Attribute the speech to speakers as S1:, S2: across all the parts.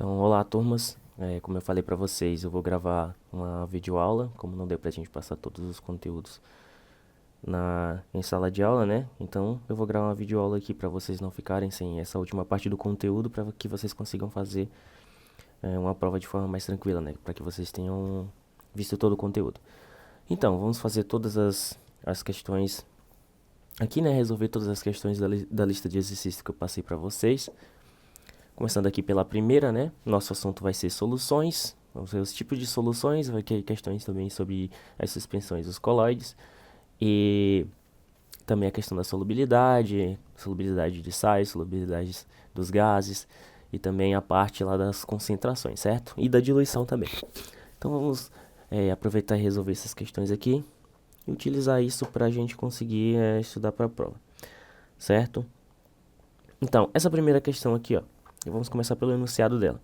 S1: Então, olá, turmas. Como eu falei para vocês, eu vou gravar uma videoaula, como não deu pra gente passar todos os conteúdos em sala de aula, né? Então, eu vou gravar uma videoaula aqui para vocês não ficarem sem essa última parte do conteúdo, para que vocês consigam fazer uma prova de forma mais tranquila, né? Para que vocês tenham visto todo o conteúdo. Então, vamos fazer todas as questões aqui, né? Resolver todas as questões da lista de exercícios que eu passei para vocês. Começando aqui pela primeira, né? Nosso assunto vai ser soluções. Vamos ver os tipos de soluções, vai ter questões também sobre as suspensões dos coloides. E também a questão da solubilidade de sais, solubilidade dos gases. E também a parte lá das concentrações, certo? E da diluição também. Então vamos aproveitar e resolver essas questões aqui. E utilizar isso para a gente conseguir estudar para a prova, certo? Então, essa primeira questão aqui, ó. E vamos começar pelo enunciado dela.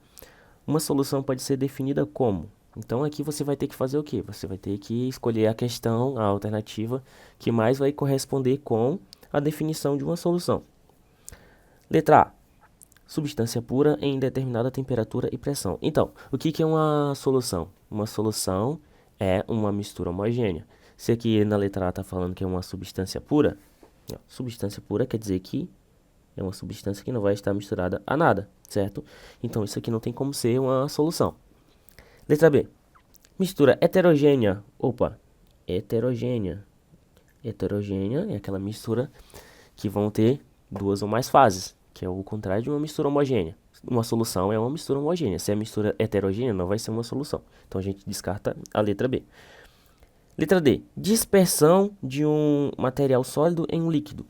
S1: Uma solução pode ser definida como? Então, aqui você vai ter que fazer o quê? Você vai ter que escolher a questão, a alternativa, que mais vai corresponder com a definição de uma solução. Letra A. Substância pura em determinada temperatura e pressão. Então, o que é uma solução? Uma solução é uma mistura homogênea. Se aqui na letra A está falando que é uma substância pura, substância pura quer dizer que é uma substância que não vai estar misturada a nada, certo? Então, isso aqui não tem como ser uma solução. Letra B. Mistura heterogênea. Opa, heterogênea. Heterogênea é aquela mistura que vão ter duas ou mais fases, que é o contrário de uma mistura homogênea. Uma solução é uma mistura homogênea. Se é mistura heterogênea, não vai ser uma solução. Então, a gente descarta a letra B. Letra D. Dispersão de um material sólido em um líquido.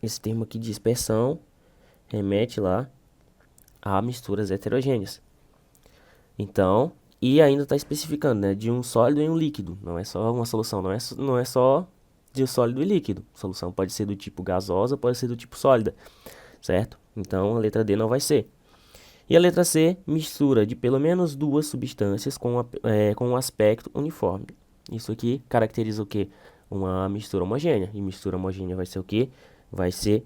S1: Esse termo aqui, dispersão, remete lá a misturas heterogêneas. Então, e ainda está especificando, né, de um sólido em um líquido. Não é só uma solução, não é só de um sólido e líquido. A solução pode ser do tipo gasosa, pode ser do tipo sólida, certo? Então, a letra D não vai ser. E a letra C, mistura de pelo menos duas substâncias com um aspecto uniforme. Isso aqui caracteriza o quê? Uma mistura homogênea. E mistura homogênea vai ser o quê? Vai ser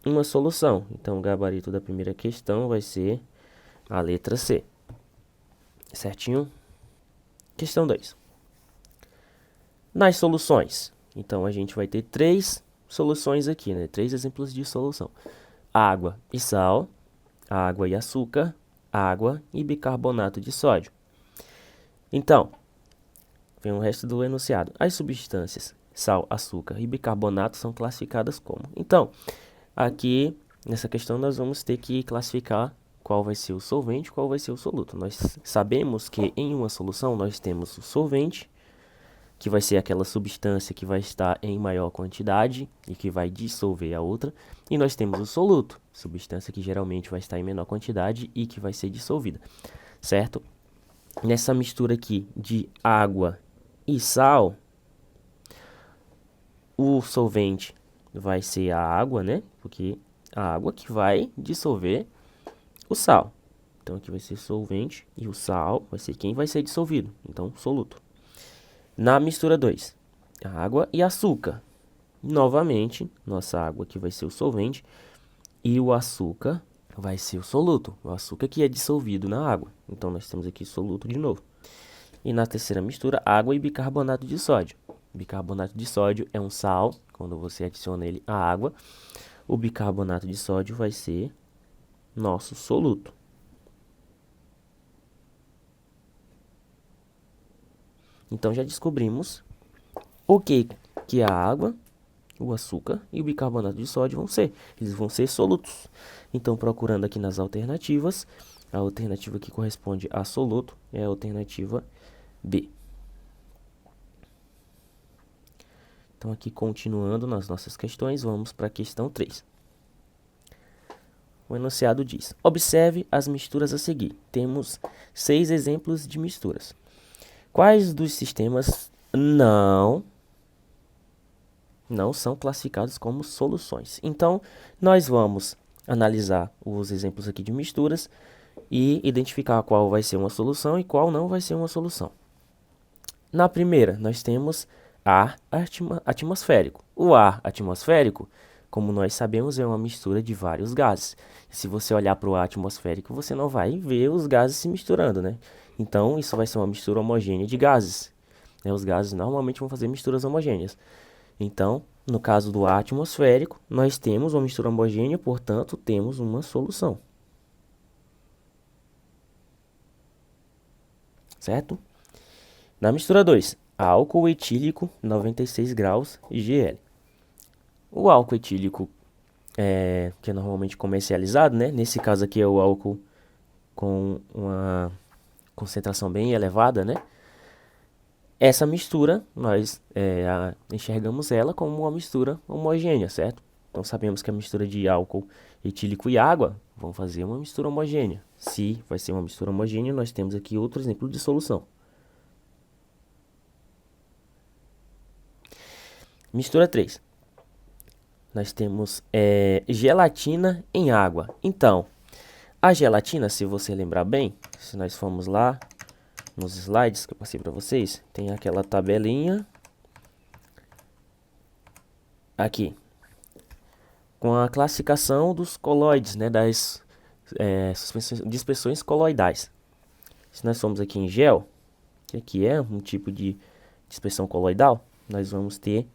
S1: uma solução. Então, o gabarito da primeira questão vai ser a letra C. Certinho? Questão 2. Nas soluções. Então, a gente vai ter três soluções aqui, né? Três exemplos de solução. Água e sal, água e açúcar, água e bicarbonato de sódio. Então, vem o resto do enunciado. As substâncias sal, açúcar e bicarbonato são classificadas como? Então, aqui, nessa questão, nós vamos ter que classificar qual vai ser o solvente e qual vai ser o soluto. Nós sabemos que em uma solução nós temos o solvente, que vai ser aquela substância que vai estar em maior quantidade e que vai dissolver a outra. E nós temos o soluto, substância que geralmente vai estar em menor quantidade e que vai ser dissolvida, certo? Nessa mistura aqui de água e sal, o solvente vai ser a água, né? Porque a água que vai dissolver o sal. Então, aqui vai ser solvente e o sal vai ser quem vai ser dissolvido. Então, soluto. Na mistura 2, água e açúcar. Novamente, nossa água aqui vai ser o solvente e o açúcar vai ser o soluto. O açúcar que é dissolvido na água. Então, nós temos aqui soluto de novo. E na terceira mistura, água e bicarbonato de sódio. Bicarbonato de sódio é um sal, quando você adiciona ele à água. O bicarbonato de sódio vai ser nosso soluto. Então, já descobrimos o que a água, o açúcar e o bicarbonato de sódio vão ser. Eles vão ser solutos. Então, procurando aqui nas alternativas, a alternativa que corresponde a soluto é a alternativa B. Então, aqui continuando nas nossas questões, vamos para a questão 3. O enunciado diz: observe as misturas a seguir. Temos 6 exemplos de misturas. Quais dos sistemas não são classificados como soluções? Então, nós vamos analisar os exemplos aqui de misturas e identificar qual vai ser uma solução e qual não vai ser uma solução. Na primeira, nós temos ar atmosférico. O ar atmosférico como nós sabemos, é uma mistura de vários gases. Se você olhar para o ar atmosférico, você não vai ver os gases se misturando, né? Então, isso vai ser uma mistura homogênea de gases, né? Os gases normalmente vão fazer misturas homogêneas. Então, no caso do ar atmosférico, nós temos uma mistura homogênea, portanto, temos uma solução. Certo? Na mistura 2, álcool etílico 96 graus GL. O álcool etílico, que é normalmente comercializado, né? Nesse caso aqui é o álcool com uma concentração bem elevada, né? Essa mistura, nós enxergamos ela como uma mistura homogênea, certo? Então, sabemos que a mistura de álcool etílico e água vão fazer uma mistura homogênea. Se vai ser uma mistura homogênea, nós temos aqui outro exemplo de solução. Mistura 3. Nós temos gelatina em água. Então, a gelatina, se você lembrar bem, se nós formos lá nos slides que eu passei para vocês, tem aquela tabelinha aqui, com a classificação dos coloides, né, das dispersões coloidais. Se nós formos aqui em gel, que aqui é um tipo de dispersão coloidal, nós vamos ter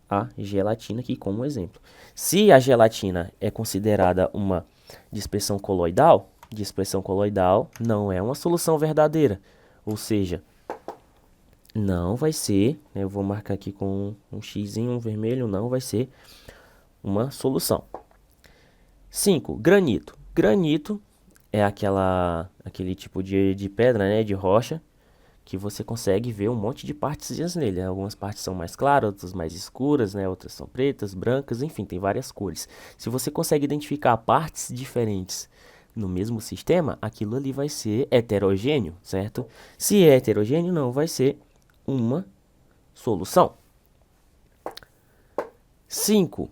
S1: a gelatina aqui como exemplo. Se a gelatina é considerada uma dispersão coloidal não é uma solução verdadeira. Ou seja, não vai ser, eu vou marcar aqui com um X um vermelho, não vai ser uma solução. 5. Granito. Granito é aquele tipo de pedra, né, de rocha, que você consegue ver um monte de partezinhas nele. Algumas partes são mais claras, outras mais escuras, né? Outras são pretas, brancas, enfim, tem várias cores. Se você consegue identificar partes diferentes no mesmo sistema, aquilo ali vai ser heterogêneo, certo? Se é heterogêneo, não vai ser uma solução. 5.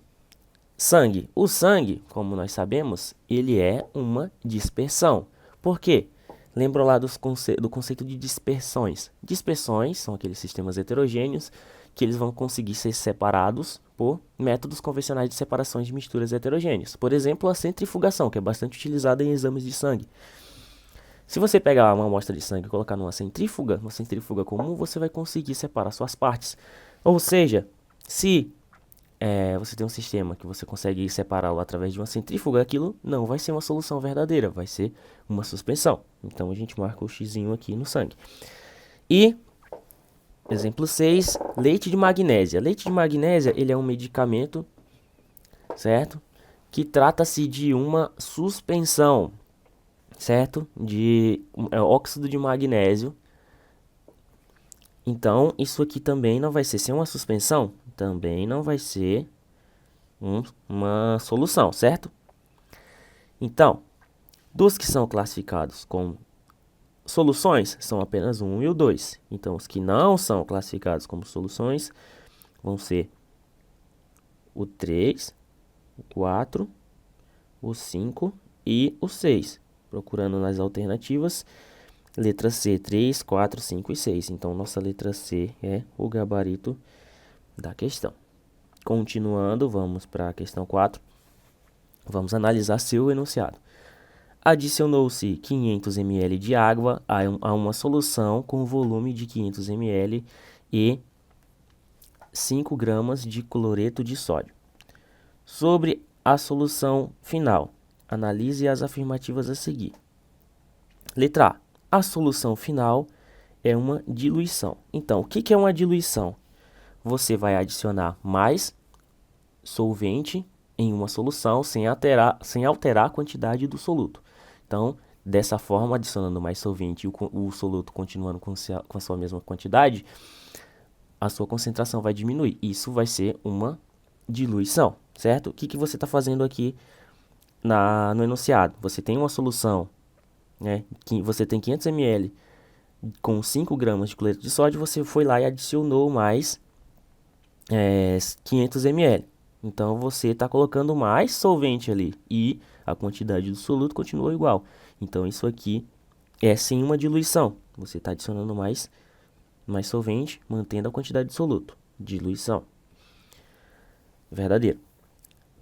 S1: Sangue. O sangue, como nós sabemos, ele é uma dispersão. Por quê? Lembram lá do conceito de dispersões. Dispersões são aqueles sistemas heterogêneos que eles vão conseguir ser separados por métodos convencionais de separação de misturas heterogêneas. Por exemplo, a centrifugação, que é bastante utilizada em exames de sangue. Se você pegar uma amostra de sangue e colocar numa centrífuga comum, você vai conseguir separar suas partes. Ou seja, se você tem um sistema que você consegue separá-lo através de uma centrífuga, aquilo não vai ser uma solução verdadeira, vai ser uma suspensão. Então, a gente marca o X aqui no sangue. E, exemplo 6, leite de magnésia. Leite de magnésia, ele é um medicamento, certo? Que trata-se de uma suspensão, certo? De óxido de magnésio. Então, isso aqui também não vai ser uma suspensão, também não vai ser uma solução, certo? Então, dos que são classificados como soluções, são apenas o 1 e o 2. Então, os que não são classificados como soluções vão ser o 3, o 4, o 5 e o 6. Procurando nas alternativas, letra C, 3, 4, 5 e 6. Então, nossa letra C é o gabarito da questão. Continuando, vamos para a questão 4. Vamos analisar seu enunciado. Adicionou-se 500 ml de água a uma solução com volume de 500 ml e 5 gramas de cloreto de sódio. Sobre a solução final, analise as afirmativas a seguir. Letra A. A solução final é uma diluição. Então, o que é uma diluição? Você vai adicionar mais solvente em uma solução sem alterar a quantidade do soluto. Então, dessa forma, adicionando mais solvente e o soluto continuando com a sua mesma quantidade, a sua concentração vai diminuir. Isso vai ser uma diluição, certo? O que você está fazendo aqui no enunciado? Você tem uma solução, né? Você tem 500 ml com 5 gramas de cloreto de sódio, você foi lá e adicionou mais 500 ml. Então, você está colocando mais solvente ali e a quantidade do soluto continua igual. Então, isso aqui é sim uma diluição. Você está adicionando mais solvente, mantendo a quantidade de soluto. Diluição. Verdadeiro.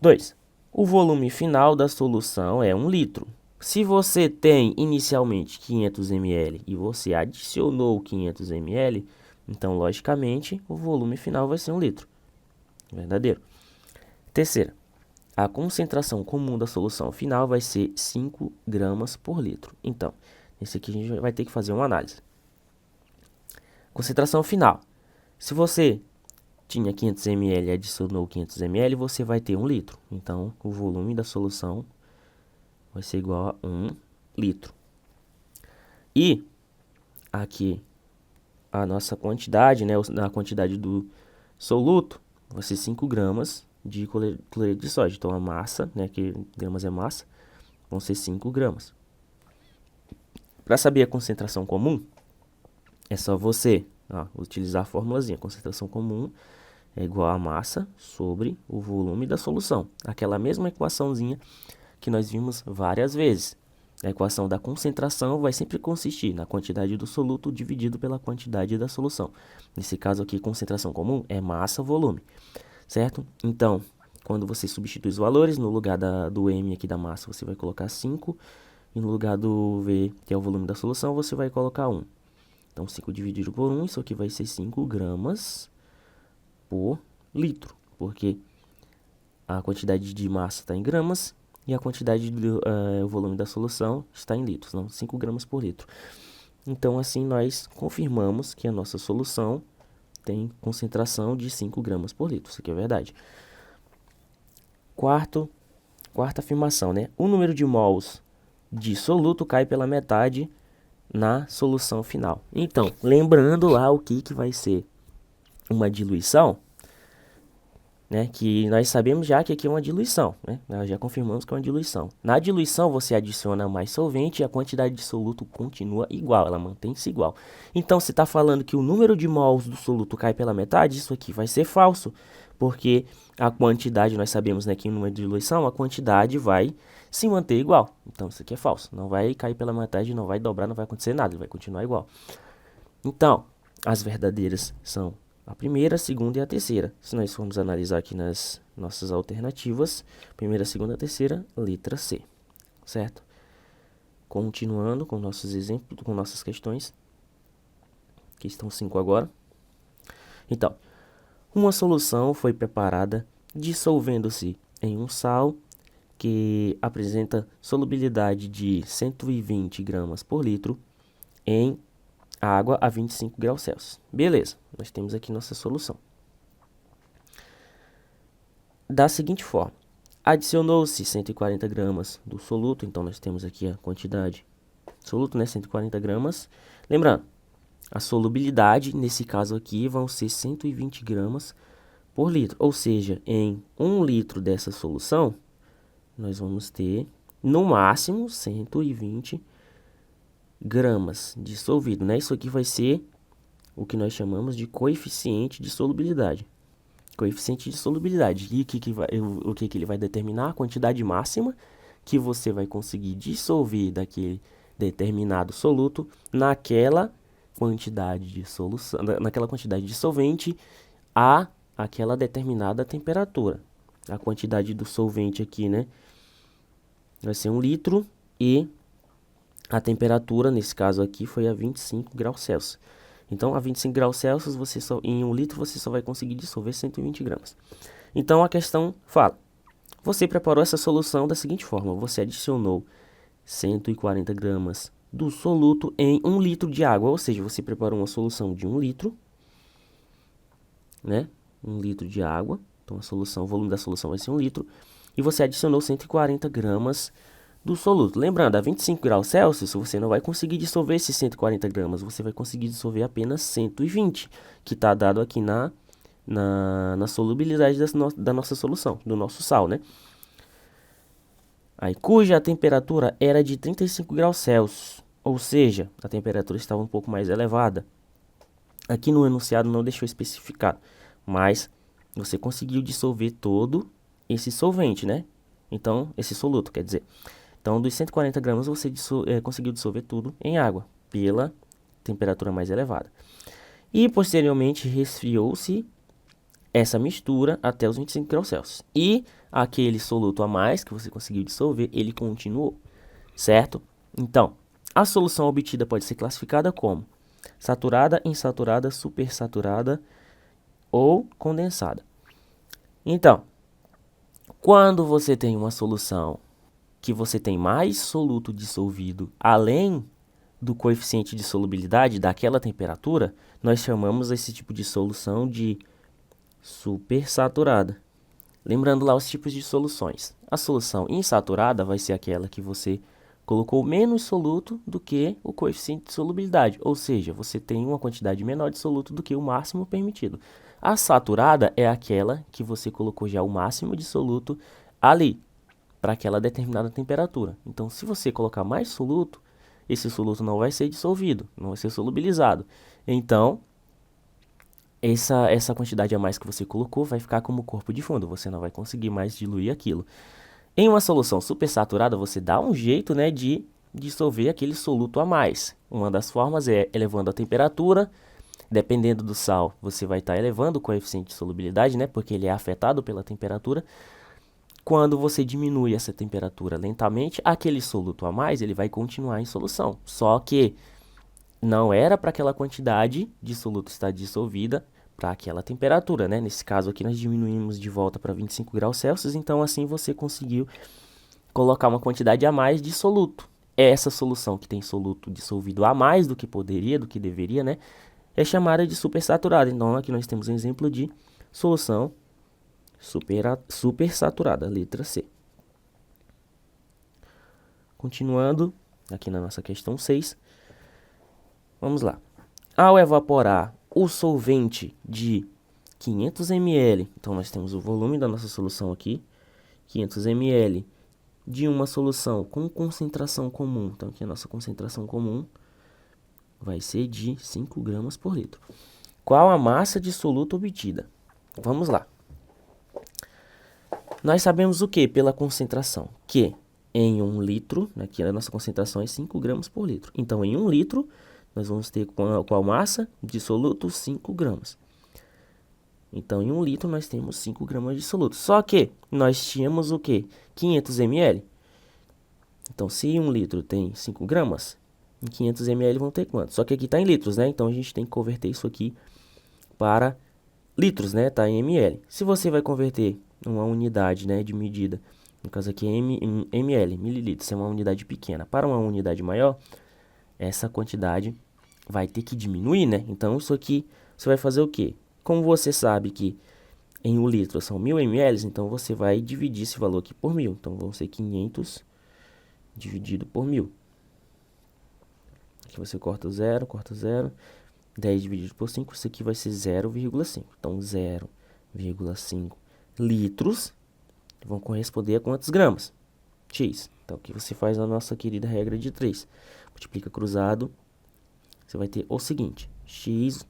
S1: 2. O volume final da solução é 1 litro. Se você tem inicialmente 500 ml e você adicionou 500 ml, então, logicamente, o volume final vai ser 1 litro. Verdadeiro. Terceira, a concentração comum da solução final vai ser 5 gramas por litro. Então, nesse aqui a gente vai ter que fazer uma análise. Concentração final. Se você tinha 500 ml e adicionou 500 ml, você vai ter 1 litro. Então, o volume da solução vai ser igual a 1 litro. E aqui a nossa quantidade, né, a quantidade do soluto, vai ser 5 gramas de cloreto de sódio. Então, a massa, né, que gramas é massa, vão ser 5 gramas. Para saber a concentração comum, é só você utilizar a formulazinha. Concentração comum é igual a massa sobre o volume da solução. Aquela mesma equaçãozinha que nós vimos várias vezes. A equação da concentração vai sempre consistir na quantidade do soluto dividido pela quantidade da solução. Nesse caso aqui, concentração comum é massa-volume, certo? Então, quando você substitui os valores, no lugar do M aqui da massa, você vai colocar 5. E no lugar do V, que é o volume da solução, você vai colocar 1. Então, 5 dividido por 1, isso aqui vai ser 5 gramas por litro. Porque a quantidade de massa está em gramas e a quantidade do volume da solução está em litros. Não, 5 gramas por litro. Então, assim, nós confirmamos que a nossa solução tem concentração de 5 gramas por litro. Isso aqui é verdade. Quarta afirmação, né? O número de mols de soluto cai pela metade na solução final. Então, lembrando lá o que vai ser uma diluição, né? Que nós sabemos já que aqui é uma diluição, né? Nós já confirmamos que é uma diluição. Na diluição, você adiciona mais solvente e a quantidade de soluto continua igual, ela mantém-se igual. Então, se está falando que o número de mols do soluto cai pela metade, isso aqui vai ser falso, porque a quantidade, nós sabemos, né, que numa diluição, a quantidade vai se manter igual. Então, isso aqui é falso. Não vai cair pela metade, não vai dobrar, não vai acontecer nada, ele vai continuar igual. Então, as verdadeiras são a primeira, a segunda e a terceira. Se nós formos analisar aqui nas nossas alternativas, primeira, segunda, terceira, letra C, certo? Continuando com nossos exemplos, com nossas questões, que estão 5 agora. Então, uma solução foi preparada dissolvendo-se em um sal que apresenta solubilidade de 120 gramas por litro em água a 25 graus Celsius. Beleza, nós temos aqui nossa solução. Da seguinte forma, adicionou-se 140 gramas do soluto, então nós temos aqui a quantidade. Soluto, né, 140 gramas. Lembrando, a solubilidade, nesse caso aqui, vão ser 120 gramas por litro. Ou seja, em 1 litro dessa solução, nós vamos ter, no máximo, 120 gramas dissolvido, né? Isso aqui vai ser o que nós chamamos de coeficiente de solubilidade. Coeficiente de solubilidade. E o que ele vai determinar? A quantidade máxima que você vai conseguir dissolver daquele determinado soluto naquela quantidade de solução, naquela quantidade de solvente a aquela determinada temperatura. A quantidade do solvente aqui, né, vai ser 1 litro e a temperatura, nesse caso aqui, foi a 25 graus Celsius. Então, a 25 graus Celsius, em 1 litro, você só vai conseguir dissolver 120 gramas. Então, a questão fala, você preparou essa solução da seguinte forma, você adicionou 140 gramas do soluto em 1 litro de água, ou seja, você preparou uma solução de 1 litro, né? 1 litro de água, então o volume da solução vai ser 1 litro, e você adicionou 140 gramas do soluto. Lembrando, a 25 graus Celsius, você não vai conseguir dissolver esses 140 gramas, você vai conseguir dissolver apenas 120, que está dado aqui na solubilidade da nossa solução, do nosso sal, né? Aí, cuja temperatura era de 35 graus Celsius, ou seja, a temperatura estava um pouco mais elevada. Aqui no enunciado não deixou especificado, mas você conseguiu dissolver todo esse solvente, né? Então, esse soluto, quer dizer. Então, dos 140 gramas, você conseguiu dissolver tudo em água, pela temperatura mais elevada. E, posteriormente, resfriou-se essa mistura até os 25 graus Celsius. E aquele soluto a mais que você conseguiu dissolver, ele continuou, certo? Então, a solução obtida pode ser classificada como saturada, insaturada, supersaturada ou condensada. Então, quando você tem uma solução que você tem mais soluto dissolvido além do coeficiente de solubilidade daquela temperatura, nós chamamos esse tipo de solução de supersaturada. Lembrando lá os tipos de soluções. A solução insaturada vai ser aquela que você colocou menos soluto do que o coeficiente de solubilidade, ou seja, você tem uma quantidade menor de soluto do que o máximo permitido. A saturada é aquela que você colocou já o máximo de soluto ali, para aquela determinada temperatura. Então, se você colocar mais soluto, esse soluto não vai ser dissolvido, não vai ser solubilizado. Então, essa quantidade a mais que você colocou vai ficar como corpo de fundo, você não vai conseguir mais diluir aquilo. Em uma solução supersaturada, você dá um jeito, né, de dissolver aquele soluto a mais. Uma das formas é elevando a temperatura. Dependendo do sal, você vai estar elevando o coeficiente de solubilidade, né, porque ele é afetado pela temperatura. Quando você diminui essa temperatura lentamente, aquele soluto a mais ele vai continuar em solução. Só que não era para aquela quantidade de soluto estar dissolvida para aquela temperatura, né? Nesse caso aqui nós diminuímos de volta para 25 graus Celsius, então assim você conseguiu colocar uma quantidade a mais de soluto. Essa solução que tem soluto dissolvido a mais do que poderia, do que deveria, né? É chamada de supersaturada. Então aqui nós temos um exemplo de solução supersaturada, letra C. Continuando aqui na nossa questão 6. Vamos lá. Ao evaporar o solvente de 500 ml, então nós temos o volume da nossa solução aqui, 500 ml de uma solução com concentração comum. Então aqui a nossa concentração comum vai ser de 5 gramas por litro. Qual a massa de soluto obtida? Vamos lá. Nós sabemos o que pela concentração? Que em 1 litro, aqui a nossa concentração é 5 gramas por litro. Então, em 1 litro, nós vamos ter qual massa de soluto? 5 gramas. Então, em 1 litro, nós temos 5 gramas de soluto. Só que nós tínhamos o que? 500 ml. Então, se 1 litro tem 5 gramas, em 500 ml vão ter quanto? Só que aqui está em litros, né? Então, a gente tem que converter isso aqui para litros, né? Está em ml. Se você vai converter uma unidade, né, de medida, no caso aqui é ml, mililitros, é uma unidade pequena, para uma unidade maior, essa quantidade vai ter que diminuir, né? Então, isso aqui, você vai fazer o quê? Como você sabe que em 1 litro são 1000 ml, então você vai dividir esse valor aqui por 1000. Então, vão ser 500 dividido por 1000. Aqui você corta 0, 10 dividido por 5, isso aqui vai ser 0,5. Então, 0,5 litros vão corresponder a quantos gramas? X. Então, aqui você faz a nossa querida regra de 3. Multiplica cruzado, você vai ter o seguinte, x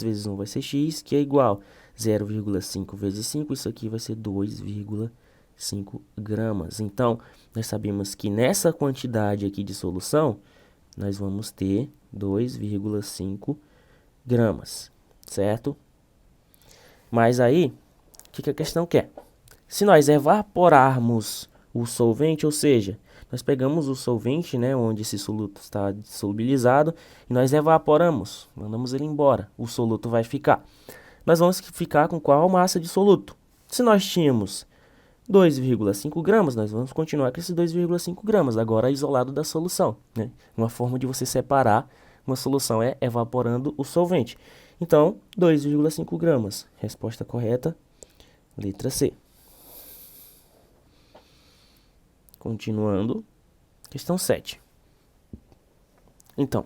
S1: vezes 1 vai ser x, que é igual a 0,5 vezes 5, isso aqui vai ser 2,5 gramas. Então, nós sabemos que nessa quantidade aqui de solução, nós vamos ter 2,5 gramas, certo? Mas aí, o que a questão quer? Se nós evaporarmos o solvente, ou seja, nós pegamos o solvente, né, onde esse soluto está solubilizado, e nós evaporamos, mandamos ele embora, o soluto vai ficar. Nós vamos ficar com qual massa de soluto? Se nós tínhamos 2,5 gramas, nós vamos continuar com esses 2,5 gramas, agora isolado da solução, né? Uma forma de você separar uma solução é evaporando o solvente. Então, 2,5 gramas. Resposta correta, letra C. Continuando, questão 7. Então,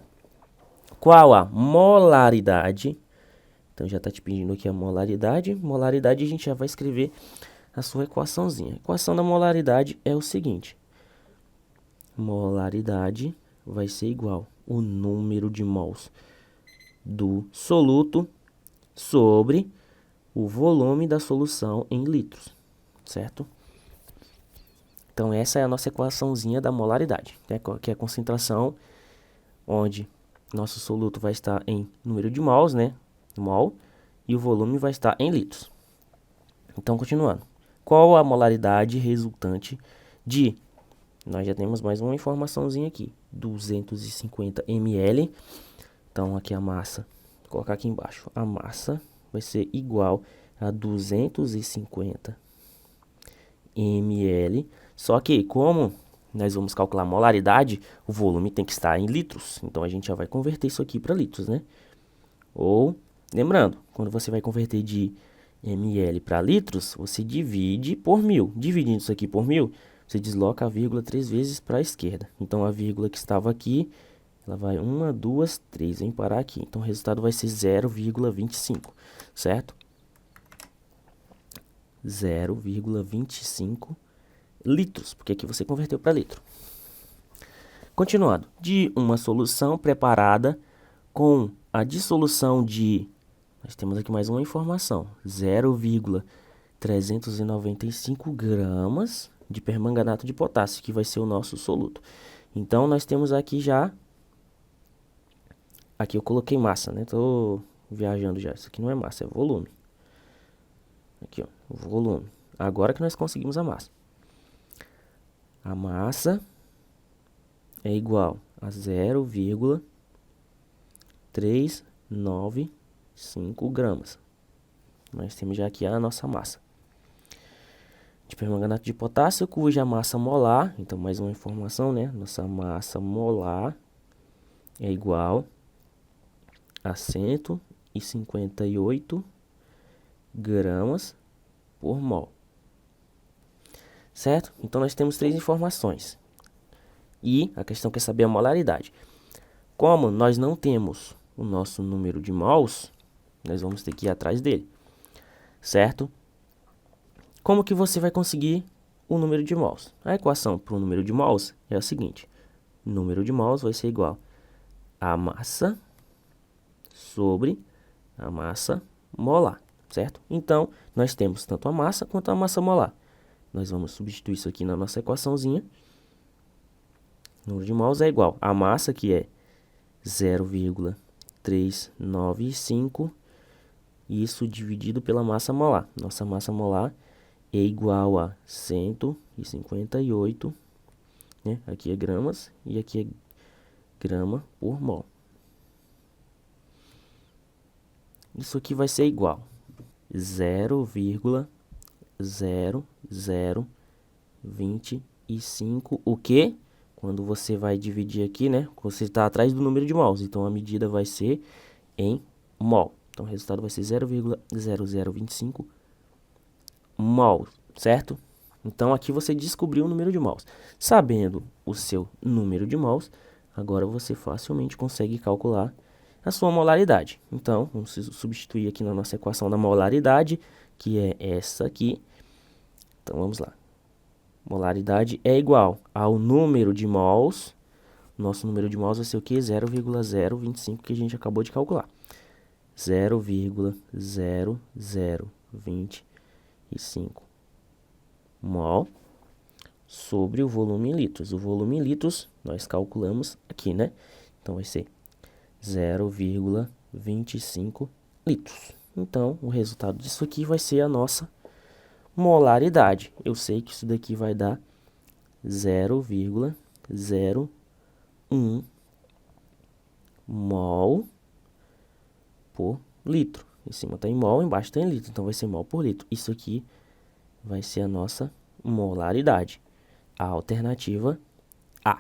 S1: qual a molaridade? Então, já está te pedindo aqui a molaridade. Molaridade, a gente já vai escrever a sua equaçãozinha. A equação da molaridade é o seguinte. Molaridade vai ser igual o número de mols do soluto sobre o volume da solução em litros, certo? Então, essa é a nossa equaçãozinha da molaridade, né? Que é a concentração onde nosso soluto vai estar em número de mols, né? Mol, e o volume vai estar em litros. Então, continuando. Qual a molaridade resultante de... Nós já temos mais uma informaçãozinha aqui. 250 ml. Então, aqui a massa. Vou colocar aqui embaixo. A massa vai ser igual a 250 ml. Só que, como nós vamos calcular a molaridade, o volume tem que estar em litros. Então, a gente já vai converter isso aqui para litros, né? Ou, lembrando, quando você vai converter de ml para litros, você divide por 1000. Dividindo isso aqui por 1000, você desloca a vírgula 3 vezes para a esquerda. Então, a vírgula que estava aqui, ela vai 1, 2, 3, vem parar aqui. Então, o resultado vai ser 0,25, certo? 0,25 litros, porque aqui você converteu para litro. Continuando, de uma solução preparada com a dissolução de... Nós temos aqui mais uma informação, 0,395 gramas de permanganato de potássio, que vai ser o nosso soluto. Então, nós temos aqui já... Aqui eu coloquei massa, né? Tô viajando já. Isso aqui não é massa, é volume. Aqui, ó, volume. Agora que nós conseguimos a massa. A massa é igual a 0,395 gramas. Nós temos já aqui a nossa massa de permanganato de potássio, cuja massa molar, então mais uma informação, né? Nossa massa molar é igual a 158 gramas por mol. Certo? Então, nós temos 3 informações. E a questão quer saber a molaridade. Como nós não temos o nosso número de mols, nós vamos ter que ir atrás dele. Certo? Como que você vai conseguir o número de mols? A equação para o número de mols é a seguinte. Número de mols vai ser igual a massa sobre a massa molar, certo? Então, nós temos tanto a massa quanto a massa molar. Nós vamos substituir isso aqui na nossa equaçãozinha. O número de mols é igual a massa, que é 0,395, isso dividido pela massa molar. Nossa massa molar é igual a 158, né? Aqui é gramas e aqui é grama por mol. Isso aqui vai ser igual 0,0025, o que? Quando você vai dividir aqui, né? Você está atrás do número de mols, então a medida vai ser em mol. Então o resultado vai ser 0,0025 mols, certo? Então aqui você descobriu o número de mols. Sabendo o seu número de mols, agora você facilmente consegue calcular a sua molaridade. Então, vamos substituir aqui na nossa equação da molaridade, que é essa aqui. Então, vamos lá. Molaridade é igual ao número de mols. Nosso número de mols vai ser o quê? 0,025, que a gente acabou de calcular. 0,0025 mol sobre o volume em litros. O volume em litros nós calculamos aqui, né? Então, vai ser 0,25 litros. Então, o resultado disso aqui vai ser a nossa molaridade. Eu sei que isso daqui vai dar 0,01 mol por litro. Em cima está em mol, embaixo está em litro. Então, vai ser mol por litro. Isso aqui vai ser a nossa molaridade. A alternativa A.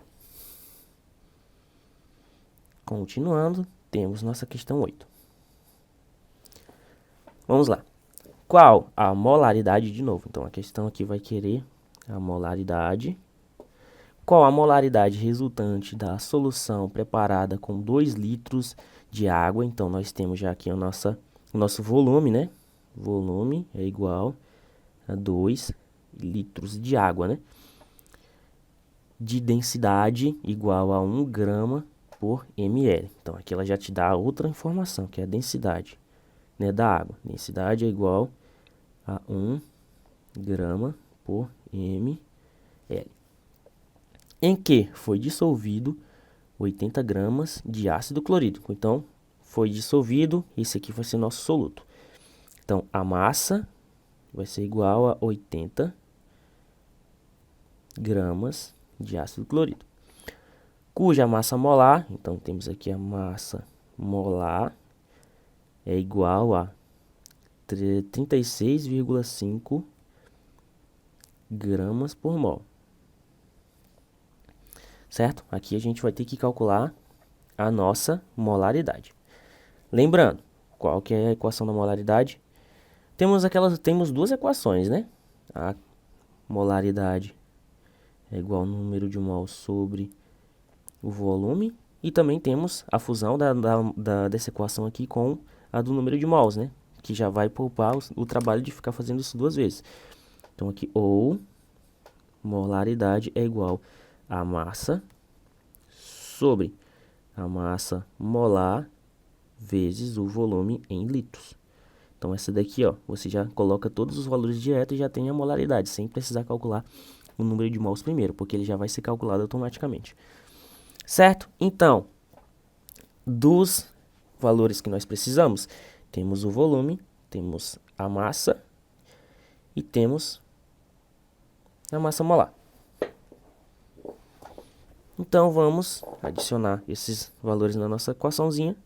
S1: Continuando, temos nossa questão 8. Vamos lá. Qual a molaridade de novo? Então, a questão aqui vai querer a molaridade. Qual a molaridade resultante da solução preparada com 2 litros de água? Então, nós temos já aqui o nosso volume, né? Volume é igual a 2 litros de água, né? De densidade igual a 1 grama por ml. Então, aqui ela já te dá outra informação, que é a densidade, né, da água. Densidade é igual a 1 grama por ml. Em que foi dissolvido 80 gramas de ácido clorídrico. Então, foi dissolvido, esse aqui vai ser nosso soluto. Então, a massa vai ser igual a 80 gramas de ácido clorídrico, cuja massa molar, então temos aqui a massa molar, é igual a 36,5 gramas por mol. Certo? Aqui a gente vai ter que calcular a nossa molaridade. Lembrando, qual que é a equação da molaridade? Temos duas equações, né? A molaridade é igual ao número de mols sobre o volume. E também temos a fusão dessa equação aqui com a do número de mols, né? Que já vai poupar o trabalho de ficar fazendo isso duas vezes. Então aqui, ou molaridade é igual a massa sobre a massa molar vezes o volume em litros. Então essa daqui, ó, você já coloca todos os valores direto e já tem a molaridade, sem precisar calcular o número de mols primeiro, porque ele já vai ser calculado automaticamente. Certo? Então, dos valores que nós precisamos, temos o volume, temos a massa e temos a massa molar. Então, vamos adicionar esses valores na nossa equaçãozinha.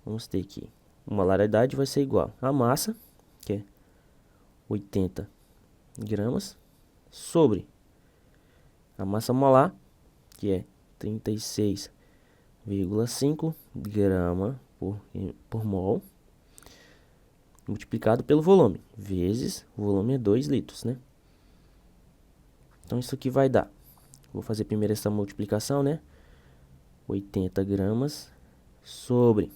S1: Vamos ter que a molaridade vai ser igual a massa, que é 80 gramas, sobre a massa molar, que é 36,5 grama por mol, multiplicado pelo volume, vezes o volume é 2 litros, né? Então, isso aqui vai dar, vou fazer primeiro essa multiplicação, né? 80 gramas sobre,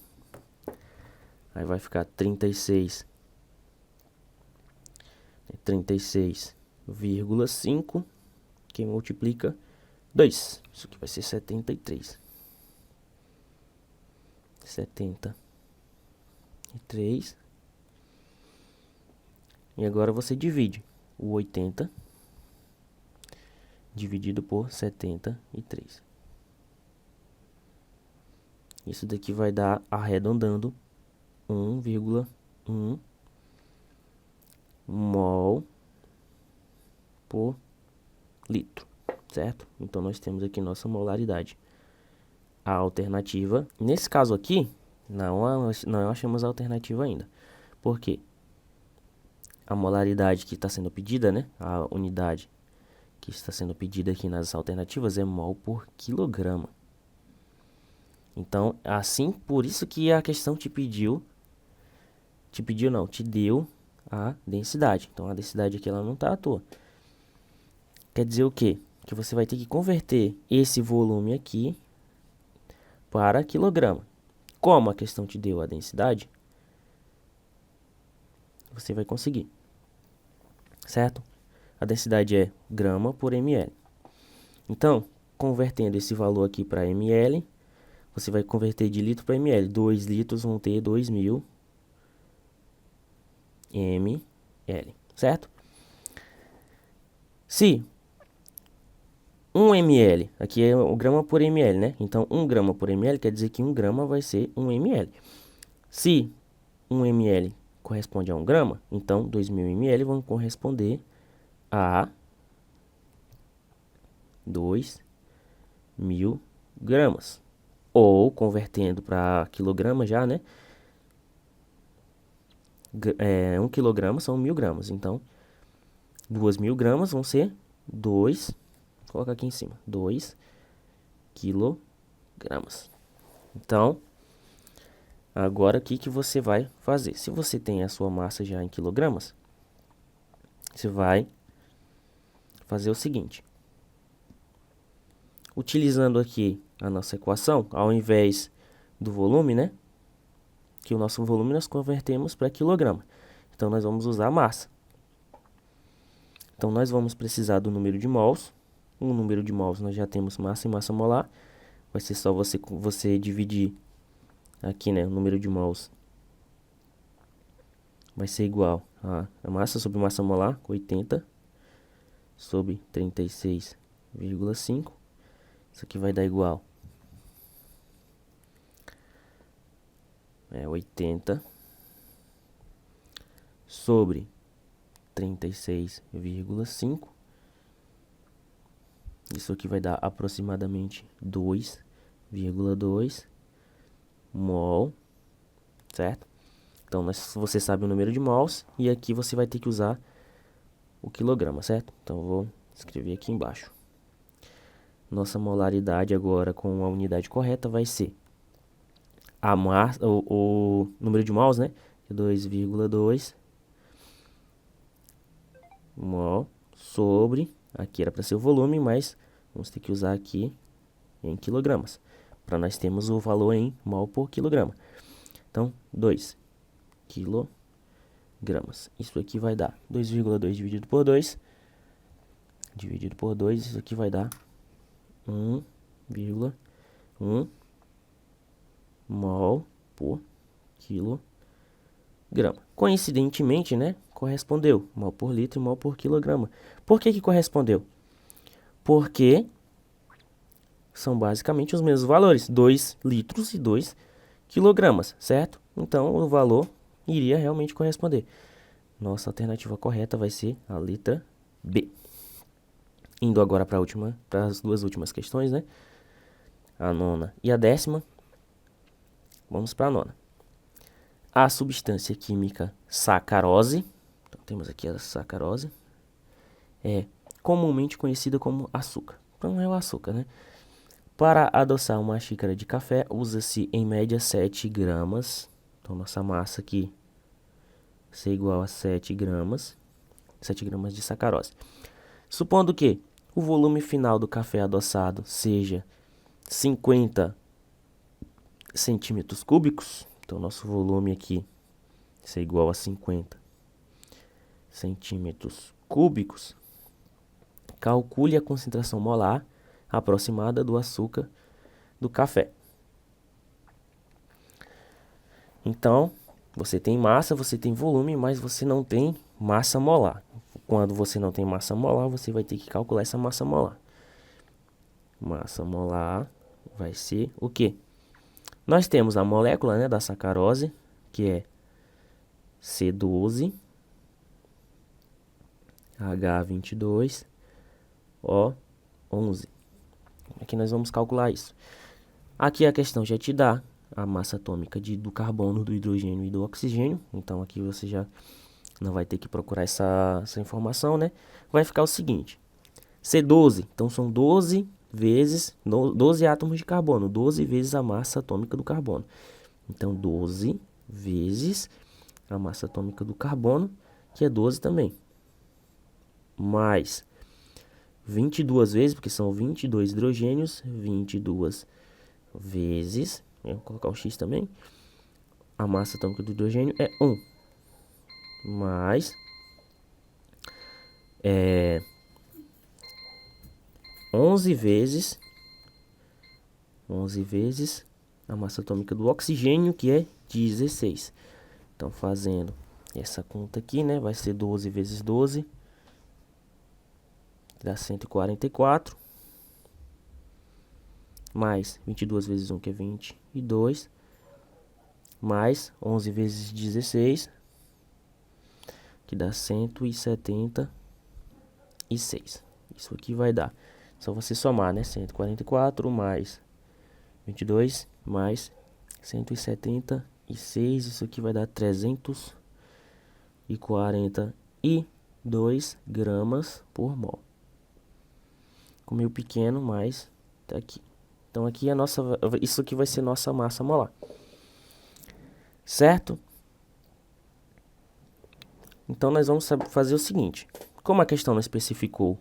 S1: aí vai ficar 36,5, que multiplica 2. Isso aqui vai ser 73. 73. E agora você divide o 80 dividido por 73. Isso daqui vai dar, arredondando, 1,1 mol por litro, certo? Então, nós temos aqui nossa molaridade. A alternativa, nesse caso aqui, não achamos a alternativa ainda. Por quê? A molaridade que está sendo pedida, né? A unidade que está sendo pedida aqui nas alternativas é mol por quilograma. Então, assim, por isso que a questão te deu a densidade. Então, a densidade aqui ela não está à toa. Quer dizer o quê? Que você vai ter que converter esse volume aqui para quilograma. Como a questão te deu a densidade, você vai conseguir. Certo? A densidade é grama por ml. Então, convertendo esse valor aqui para ml, você vai converter de litro para ml. 2 litros vão ter 2.000 ml, certo? Se 1 ml, aqui é o grama por ml, né? Então, 1 grama por ml quer dizer que 1 grama vai ser 1 ml. Se 1 ml corresponde a 1 grama, então 2.000 ml vão corresponder a 2.000 gramas. Ou, convertendo para quilograma já, né? 1 quilograma são 1.000 gramas. Então, 2.000 gramas vão ser 2, vou colocar aqui em cima, 2 quilogramas. Então, agora o que você vai fazer? Se você tem a sua massa já em quilogramas, você vai fazer o seguinte. Utilizando aqui a nossa equação, ao invés do volume, né? Que o nosso volume nós convertemos para quilograma. Então, nós vamos usar a massa. Então, nós vamos precisar do número de mols. O número de mols nós já temos massa e massa molar. Vai ser só você dividir aqui, né? O número de mols vai ser igual a massa sobre massa molar, 80 sobre 36,5. Isso aqui vai dar igual 80 sobre 36,5. Isso aqui vai dar aproximadamente 2,2 mol, certo? Então, você sabe o número de mols e aqui você vai ter que usar o quilograma, certo? Então, eu vou escrever aqui embaixo. Nossa molaridade agora com a unidade correta vai ser o número de mols, né? 2,2 mol sobre, aqui era para ser o volume, mas vamos ter que usar aqui em quilogramas, para nós termos o valor em mol por quilograma. Então, 2 quilogramas. Isso aqui vai dar 2,2 dividido por 2. Isso aqui vai dar 1,1 mol por quilograma. Coincidentemente, né, correspondeu mol por litro e mol por quilograma. Por que que correspondeu? Porque são basicamente os mesmos valores, 2 litros e 2 quilogramas, certo? Então, o valor iria realmente corresponder. Nossa alternativa correta vai ser a letra B. Indo agora para as duas últimas questões, né? A nona e a 10ª. Vamos para a nona. A substância química sacarose, então temos aqui a sacarose, é comumente conhecida como açúcar. Então é o açúcar, né? Para adoçar uma xícara de café, usa-se em média 7 gramas. Então nossa massa aqui ser igual a 7 gramas de sacarose. Supondo que o volume final do café adoçado seja 50 centímetros cúbicos, então nosso volume aqui ser igual a 50 centímetros cúbicos, calcule a concentração molar aproximada do açúcar do café. Então, você tem massa, você tem volume, mas você não tem massa molar. Quando você não tem massa molar, você vai ter que calcular essa massa molar. Massa molar vai ser o quê? Nós temos a molécula, né, da sacarose, que é C12, H22, O11. Aqui nós vamos calcular isso. Aqui a questão já te dá a massa atômica do carbono, do hidrogênio e do oxigênio. Então aqui você já não vai ter que procurar essa informação, né? Vai ficar o seguinte. C12, então são 12 átomos de carbono. 12 vezes a massa atômica do carbono. Então 12 vezes a massa atômica do carbono, que é 12 também. Mais 22 vezes, porque são 22 hidrogênios, 22 vezes, vou colocar o X também, a massa atômica do hidrogênio é 1, mais 11 vezes a massa atômica do oxigênio, que é 16. Então, fazendo essa conta aqui, né, vai ser 12 vezes 12, dá 144, mais 22 vezes 1, que é 22, mais 11 vezes 16, que dá 176. Isso aqui vai dar, só você somar, né, 144 mais 22 mais 176, isso aqui vai dar 342 gramas por mol. Com meio pequeno, mas tá aqui. Então aqui isso aqui vai ser nossa massa molar. Certo? Então nós vamos fazer o seguinte. Como a questão não especificou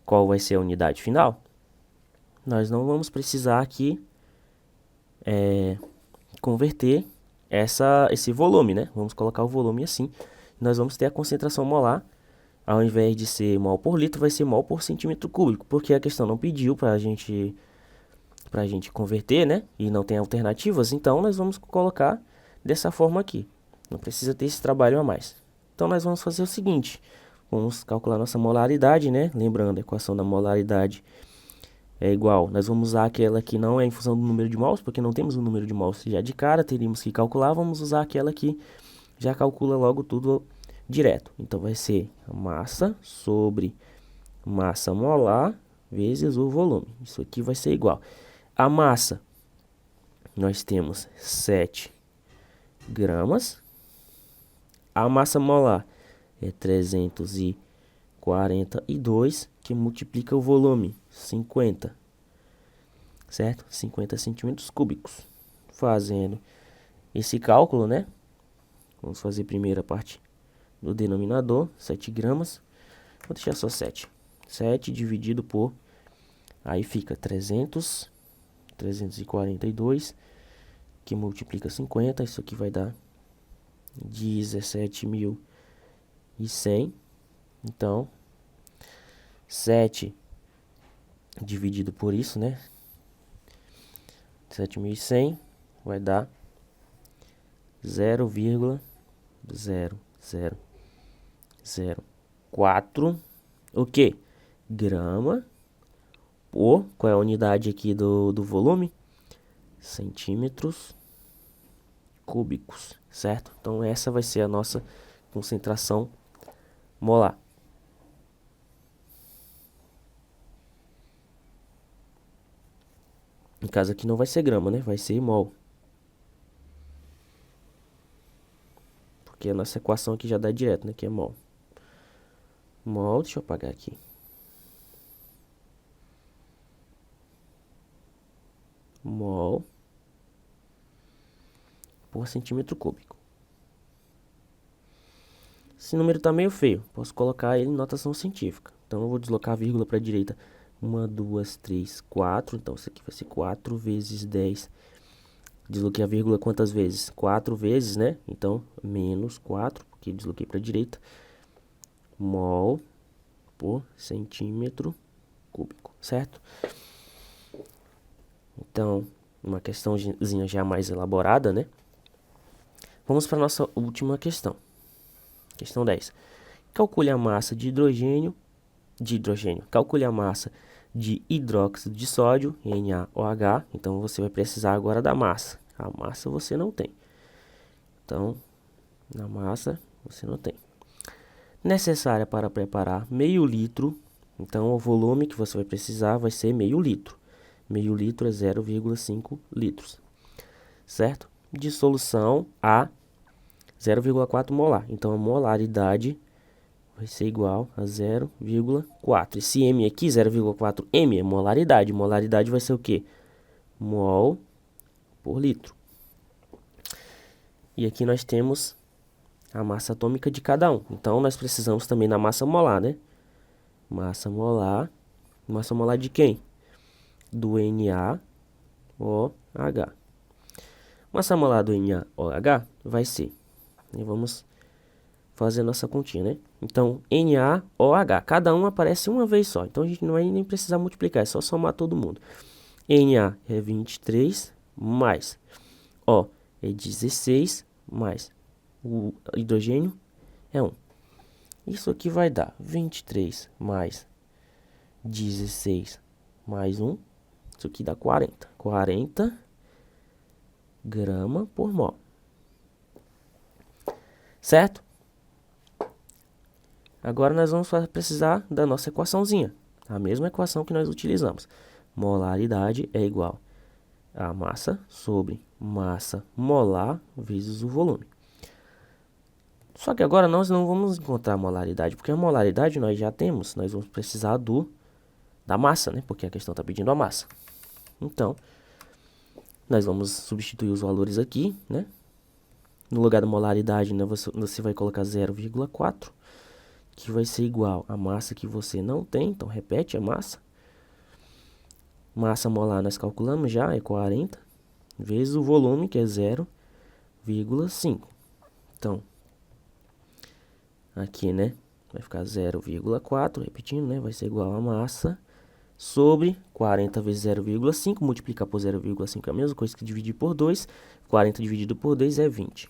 S1: qual vai ser a unidade final, nós não vamos precisar aqui converter esse volume, né? Vamos colocar o volume assim. Nós vamos ter a concentração molar. Ao invés de ser mol por litro, vai ser mol por centímetro cúbico, porque a questão não pediu para a gente converter, né? E não tem alternativas, então nós vamos colocar dessa forma aqui. Não precisa ter esse trabalho a mais. Então nós vamos fazer o seguinte, vamos calcular nossa molaridade, né? Lembrando, a equação da molaridade é igual, nós vamos usar aquela que não é em função do número de mols, porque não temos o número de mols já de cara, teríamos que calcular, vamos usar aquela que já calcula logo tudo direto. Então, vai ser a massa sobre massa molar vezes o volume. Isso aqui vai ser igual. A massa, nós temos 7 gramas. A massa molar é 342, que multiplica o volume, 50, certo? 50 centímetros cúbicos. Fazendo esse cálculo, né? Vamos fazer primeiro a parte do denominador, 7 gramas. Vou deixar só 7. 7 dividido por... Aí fica 342, que multiplica 50. Isso aqui vai dar 17.100. Então, 7 dividido por isso, né? 7.100 vai dar 0,0004 o que? Grama por, qual é a unidade aqui do volume? Centímetros cúbicos, certo? Então, essa vai ser a nossa concentração molar. No caso aqui não vai ser grama, né? Vai ser mol. Porque a nossa equação aqui já dá direto, né? Que é mol. Mol, deixa eu apagar aqui. Mol por centímetro cúbico. Esse número tá meio feio. Posso colocar ele em notação científica. Então, eu vou deslocar a vírgula para a direita. 1, 2, 3, 4. Então, isso aqui vai ser 4 vezes 10. Desloquei a vírgula quantas vezes? 4 vezes, né? Então, menos 4, porque desloquei para a direita. Mol por centímetro cúbico, certo? Então, uma questãozinha já mais elaborada, né? Vamos para a nossa última questão. Questão 10. Calcule a massa de hidrogênio. Calcule a massa de hidróxido de sódio, NaOH. Então, você vai precisar agora da massa. A massa você não tem. Então, na massa você não tem. Necessária para preparar meio litro. Então, o volume que você vai precisar vai ser meio litro. Meio litro é 0,5 litros. Certo? De solução a 0,4 molar. Então, a molaridade vai ser igual a 0,4. Esse M aqui, 0,4 M, é molaridade. Molaridade vai ser o quê? Mol por litro. E aqui nós temos a massa atômica de cada um. Então, nós precisamos também da massa molar, né? Massa molar. Massa molar de quem? Do NaOH. Massa molar do NaOH vai ser... E vamos fazer a nossa continha, né? Então, NaOH. Cada um aparece uma vez só. Então, a gente não vai nem precisar multiplicar. É só somar todo mundo. Na é 23, mais O é 16, mais o hidrogênio é 1. Isso aqui vai dar 23 mais 16 mais 1. Isso aqui dá 40. 40 grama por mol. Certo? Agora nós vamos precisar da nossa equaçãozinha. A mesma equação que nós utilizamos. Molaridade é igual a massa sobre massa molar vezes o volume. Só que agora nós não vamos encontrar a molaridade, porque a molaridade nós já temos. Nós vamos precisar da massa, né? Porque a questão está pedindo a massa. Então, nós vamos substituir os valores aqui, né? No lugar da molaridade, né, você vai colocar 0,4, que vai ser igual à massa que você não tem. Então, repete a massa. Massa molar nós calculamos já, é 40, vezes o volume, que é 0,5. Então, aqui, né, vai ficar 0,4, repetindo, né, vai ser igual a massa sobre 40 vezes 0,5, multiplicar por 0,5 é a mesma coisa que dividir por 2, 40 dividido por 2 é 20.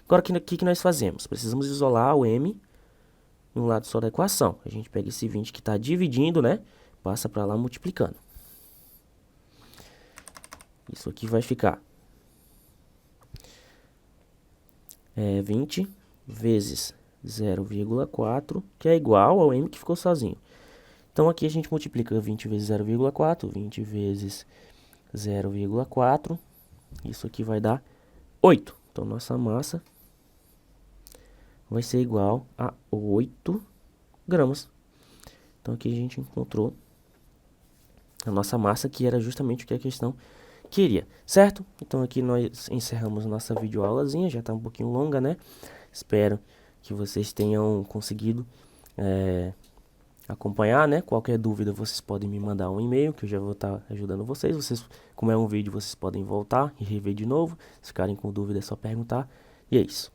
S1: Agora, o que nós fazemos? Precisamos isolar o M no lado só da equação. A gente pega esse 20 que está dividindo, né, passa para lá multiplicando. Isso aqui vai ficar 20 vezes 0,4, que é igual ao m que ficou sozinho. Então, aqui a gente multiplica 20 vezes 0,4, 20 vezes 0,4, isso aqui vai dar 8. Então, nossa massa vai ser igual a 8 gramas. Então, aqui a gente encontrou a nossa massa, que era justamente o que a questão queria, certo? Então, aqui nós encerramos nossa videoaulazinha, já está um pouquinho longa, né? Espero que vocês tenham conseguido acompanhar, né? Qualquer dúvida, vocês podem me mandar um e-mail, que eu já vou estar ajudando vocês. Como é um vídeo, vocês podem voltar e rever de novo. Se ficarem com dúvida, é só perguntar. E é isso.